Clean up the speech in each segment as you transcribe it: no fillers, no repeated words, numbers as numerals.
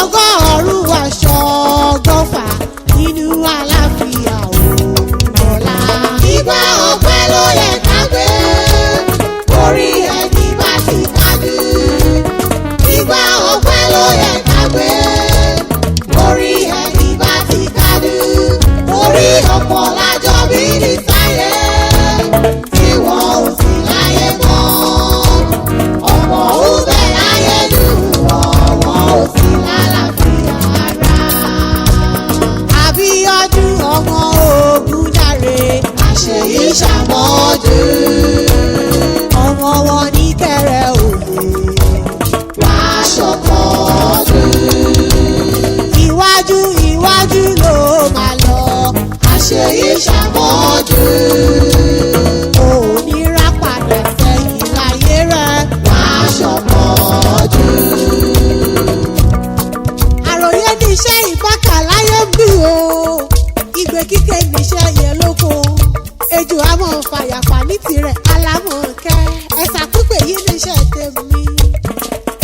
ọgọ́rùn-ún aṣọ ọgọ́fà nínú àlàáfíà òmùgọ̀lá. Ìgbà ọpẹ́ ló yẹ ká gbé orí ẹni bá ti kájú. Ìgbà ọpẹ́ ló yẹ ká gbé orí ẹni bá ti kájú. Orí ọ̀pọ̀ lájọ bí ní sáyé tí wọ́n ò sí láyé mọ́. Ọ̀pọ̀ ò bẹ̀ láyé jù wọ́n ò sí lálàáfíà ara. Abíọ́dún ọmọ Ògúndáre àṣeyí ṣàmọ́jú. Ọmọ wọn ní kẹrẹ òye wàá ṣọkọọdún. Iwájú iwájú ló máa lọ àṣeyí ṣàmọ́jú. Òní rá padà sẹ́yìn láyé rẹ̀ wàá ṣọkọọdún. Àròyé ní iṣẹ́ ìbákà láyé ń bí o. Ìgbé kíké níṣẹ́ yẹn lóko. Ejò àmọ́ fàyàfà ní tirẹ̀ alámọ̀ọ́kẹ́. Ẹ̀sà pípé yìí níṣẹ́ tèmi.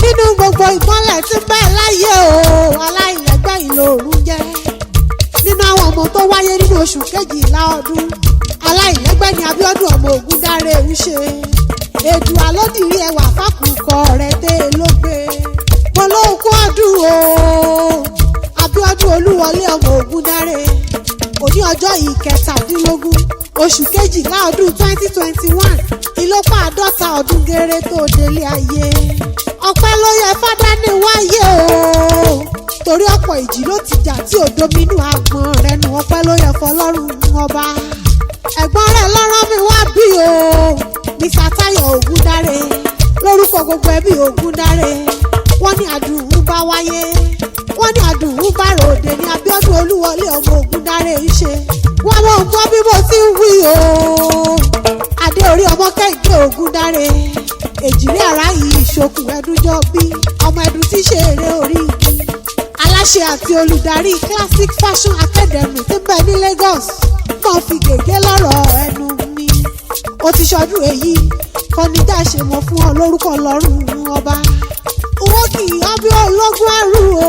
Nínú gbogbo ìmọ́lẹ̀ tí bẹ́ẹ̀ láyé o, aláìlẹ́gbẹ́ ìlòrú jẹ́. Nínú àwọn ọmọ tó wáyé nínú oṣù kejìlá ọdún, aláìlẹ́gbẹ́ ni Abíọ́dún ọmọ Ògúndáre ń ṣe. Èdùà ló dìrí ẹwà fákùkọ rẹ̀ dé ló gbé. Mo ló kú ọdún o, Abíọ́dún Olúwọlé ọmọ Ògúndáre. Òní ọjọ́ ìkẹtàdínlógún oṣù kejìlá ọdún 2021 ìlópa 50 ọdún géré tó délé ayé. Ọpẹ́ ló yẹ fádá ní wáyé o, torí ọ̀pọ̀ ìjì ló ti jà tí ò dominú agbọ̀n rẹ̀ nù. Ọpẹ́ ló yẹ fọlọ́run ọba. Ẹ̀gbọ́n rẹ̀ lọ́rọ́ mi wá bí o, Mr. Táyọ̀ Ògúndáre lórúkọ gbogbo ẹbí Ògúndáre. Wọ́n ní àdùnnú bá wáyé, wọ́n ní àdùnnú bá ròde ní Abíọ́dún Olúwọlé ọmọ Ògúndáre ń ṣe. Wọ́n mọ̀ ń gbọ́ bí mo ti ń wí o. Adé orí ọmọ Kẹ́hìndé Ògúndáre. Èjìrẹ́ ara yìí ìṣokùn ẹdúnjọ́ bí ọmọ ẹdún tí ṣe eré orí igi. Aláṣẹ àti olùdarí Classic Fashion Academy tí ń bẹ ní Lagos. Mo fi gègé lọ́rọ̀ ẹnu mi. Ó ti ṣọdún èyí kọ́níjà ṣe mọ́ fún ọ lórúkọ lọ́rùn ọba. Owó kì í ọbí ológun ẹrú o.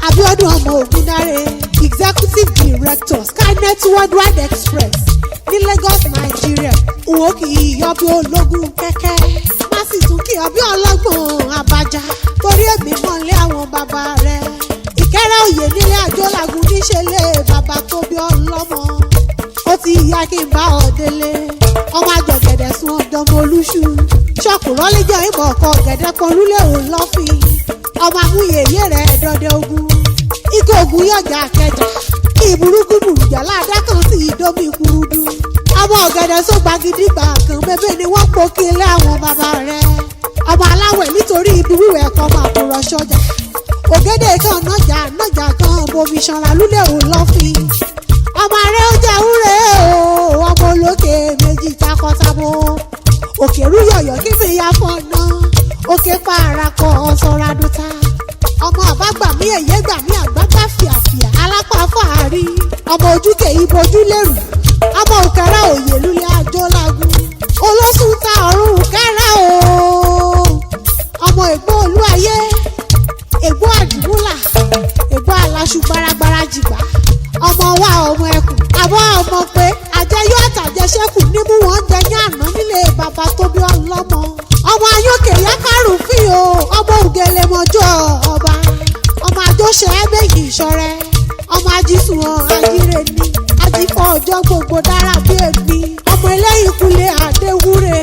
Abíọ́dún ọmọ Ògúndáre, Executive Director Skynet Worldwide Express ní Lagos, Nigeria. Owó kì í ọbí ológun kẹ́kẹ́. Má sì tún kí ọbí ọlọ́gbọ̀n Abaja torí èmi mọ̀lé àwọn bàbá rẹ̀. Ìkẹ́rẹ́ òye nílé Àjọlágún níṣẹ́lẹ̀ bàbá tó bí ọlọ́mọ. Ó ti yá kí n bá ọ délé. Ọmọ àjọgẹ̀dẹ̀ sun ọ̀dọ́mọ olúṣù. Ṣọ́kù rọ́lẹ́jọ́ ìmọ̀ ọkọ̀ gẹ̀dẹ̀ kan lúlẹ̀ òun lọ́fìn. Ọmọ amúyẹ̀yẹ rẹ̀ dọdẹ ogun. Ikọ̀ ogun yọ̀jà kẹjà. Ìburúkú burújà ládá kan sí ìdómi kurudu. Ọmọ ọ̀gẹ̀dẹ̀ só gbagidígbà kan bébè ni wọ́n pò kí ilé àwọn bàbá rẹ̀. Ọmọ aláwẹ̀ nítorí ibi wíwẹ̀ kan máa kúrọ̀ ṣọ́jà. Ògèdè kan nájà kan bomi ṣanra lúlẹ̀ òun lọ́fìn. Ọmọ rẹ̀ ó jẹ́ wúre o, ọmọ olókè méjì takọ́tabo. Òkè rú yọ̀yọ̀ kí mi ya fọ́nà. Òkè parakọ̀ ọ̀sọ̀ra dúta. Ọmọ àbágbàmí èyé gbàmí àgbàgbà fìàfìà alápá fàárí. Ọmọ ojúkè ibojú lérù. Ọmọ òkèrè òye lulẹ̀ Àjọlágún. Olóṣùn ta ọ̀run kẹ́rẹ́ o. Ọmọ ègbó olúayé. Ègbó àdìmúlà. Ègbó aláṣù gbaragbara jìgbà. Ọmọ wa ọmọ ẹkùn. Àbọ̀ ọmọ pé àjẹyọ̀ àtàjẹsẹ́kù nímú wọn jẹ ní àná nílé bàbá tó bí ọlọ́mọ. Ọmọ ayókè yá kárùfín o. Ọmọ ògèlè mọ́jọ́ ọba. Ọmọ àjọṣe ẹgbẹ́yìn ìṣọ̀rẹ́. Ọmọ ajísùn ajíire ni. Ajífọ́ ọjọ́ gbogbo dára bí èmi. Ọmọ eléyìí kulé àdéwúre.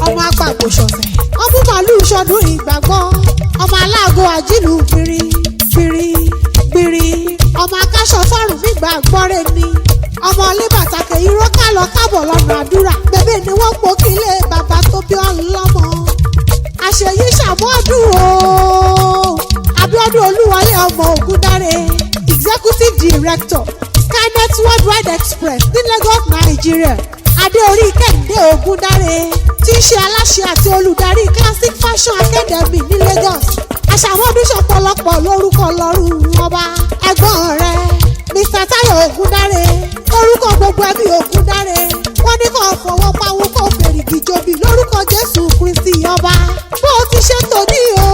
Ọmọ apàgbò ṣọ̀fẹ̀. Ọmọ màlúù ṣọdún ìgbàgbọ́. Ọmọ aláàgọ àjílù gbìrì. Ọmọ akáṣọ sọ́run nígbà gbọ́rẹ́ ni. Ọmọ ilé bàtàkè irọ́ ká lọ kábọ̀ lọ́nà àdúrà. Bébè ni wọ́n pò kí ilé bàbá tó bí ọlọ́mọ. Àṣeyí ṣàmọ́dún o. Abíọ́dún Olúwọlé ọmọ Ògúndáre, Executive Director Skynet Worldwide Express ní Lagos, Nigeria. Adé orí Kẹ́hìndé Ògúndáre tí ń ṣe aláṣẹ àti olùdarí Classic Fashion Academy ní Lagos. Àṣàmọ́dún ṣọ̀pọ̀lọpọ̀ lórúkọ lọ́rùn ọba. Ẹ̀gbọ́n rẹ̀ Mr. Táyọ̀ Ògúndáre lórúkọ gbogbo ẹbí Ògúndáre. Wọ́n ní kó fọwọ́ pawó kó fèrègì jobi lórúkọ Jésù Kristi ọba. Bó o ti ṣe tòní o,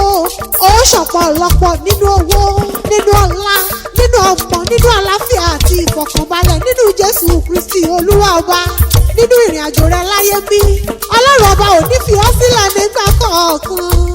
ó ṣọ̀pọ̀ ọ̀pọ̀lọpọ̀ nínú owó, nínú ọlá, nínú ọmọ, nínú àlàáfíà àti ìfọ̀kànbalẹ̀ nínú Jésù Kristi Olúwa ọba. Nínú ìrìn àjò rẹ láyé bí, Ọlọ́run ọba ò ní fi ọ́ sílẹ̀ nígbà kọ̀ọ̀kan.